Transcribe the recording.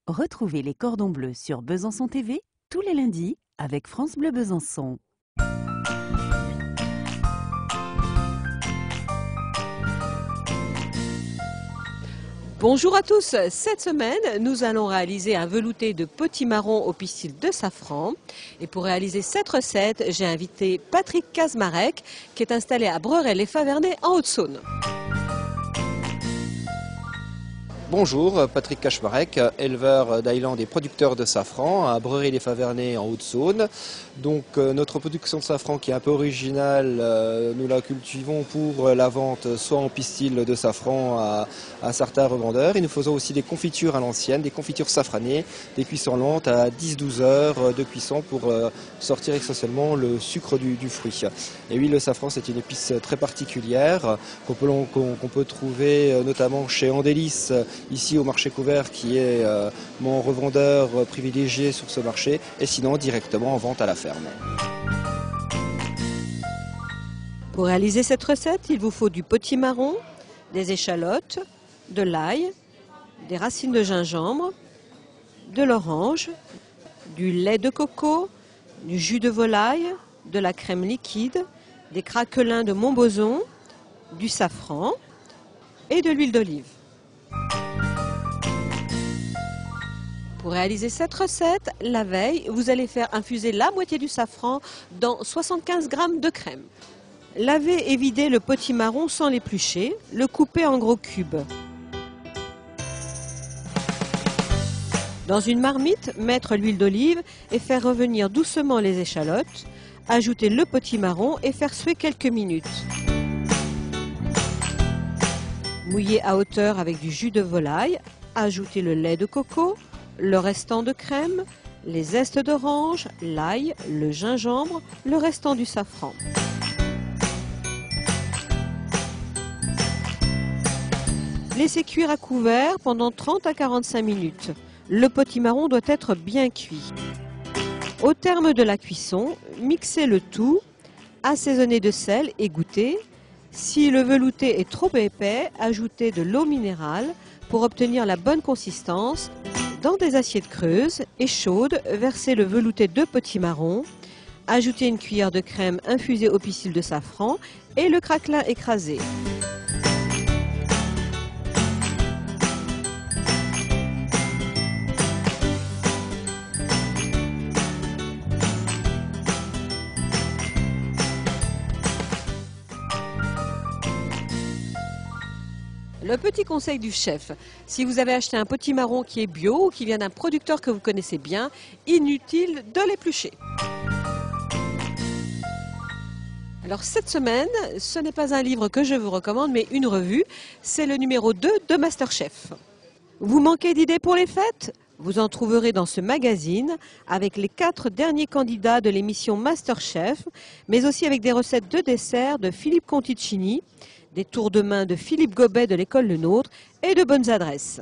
Retrouvez les cordons bleus sur Besançon TV tous les lundis avec France Bleu Besançon. Bonjour à tous, cette semaine nous allons réaliser un velouté de potimarron au pistil de safran et pour réaliser cette recette j'ai invité Patrick Kazmarek qui est installé à Breurel-les-Favernets en Haute-Saône. Bonjour, Patrick Kazmarek, éleveur d'Highland et producteur de safran à Breurel-les-Favernets en Haute-Saône. Donc notre production de safran qui est un peu originale, nous la cultivons pour la vente soit en pistil de safran à certains revendeurs. Et nous faisons aussi des confitures à l'ancienne, des confitures safranées, des cuissons lentes à 10-12 heures de cuisson pour sortir essentiellement le sucre du fruit. Et oui, le safran c'est une épice très particulière qu'on peut trouver notamment chez Andélis, ici au marché couvert qui est mon revendeur privilégié sur ce marché et sinon directement en vente à la ferme. Pour réaliser cette recette, il vous faut du potimarron, des échalotes, de l'ail, des racines de gingembre, de l'orange, du lait de coco, du jus de volaille, de la crème liquide, des craquelins de Montbozon, du safran et de l'huile d'olive. Pour réaliser cette recette, la veille, vous allez faire infuser la moitié du safran dans 75 g de crème. Lavez et videz le potimarron sans l'éplucher, le couper en gros cubes. Dans une marmite, mettre l'huile d'olive et faire revenir doucement les échalotes, ajouter le potimarron et faire suer quelques minutes. Mouiller à hauteur avec du jus de volaille, ajouter le lait de coco, le restant de crème, les zestes d'orange, l'ail, le gingembre, le restant du safran. Laissez cuire à couvert pendant 30 à 45 minutes. Le potimarron doit être bien cuit. Au terme de la cuisson, mixez le tout, assaisonnez de sel et goûtez. Si le velouté est trop épais, ajoutez de l'eau minérale pour obtenir la bonne consistance. Dans des assiettes creuses et chaudes, versez le velouté de potimarron, ajoutez une cuillère de crème infusée au pistil de safran et le craquelin écrasé. Le petit conseil du chef, si vous avez acheté un potimarron qui est bio ou qui vient d'un producteur que vous connaissez bien, inutile de l'éplucher. Alors cette semaine, ce n'est pas un livre que je vous recommande, mais une revue, c'est le numéro 2 de Masterchef. Vous manquez d'idées pour les fêtes ? Vous en trouverez dans ce magazine avec les 4 derniers candidats de l'émission Masterchef, mais aussi avec des recettes de dessert de Philippe Conticini, des tours de main de Philippe Gobet de l'école Le Nôtre et de bonnes adresses.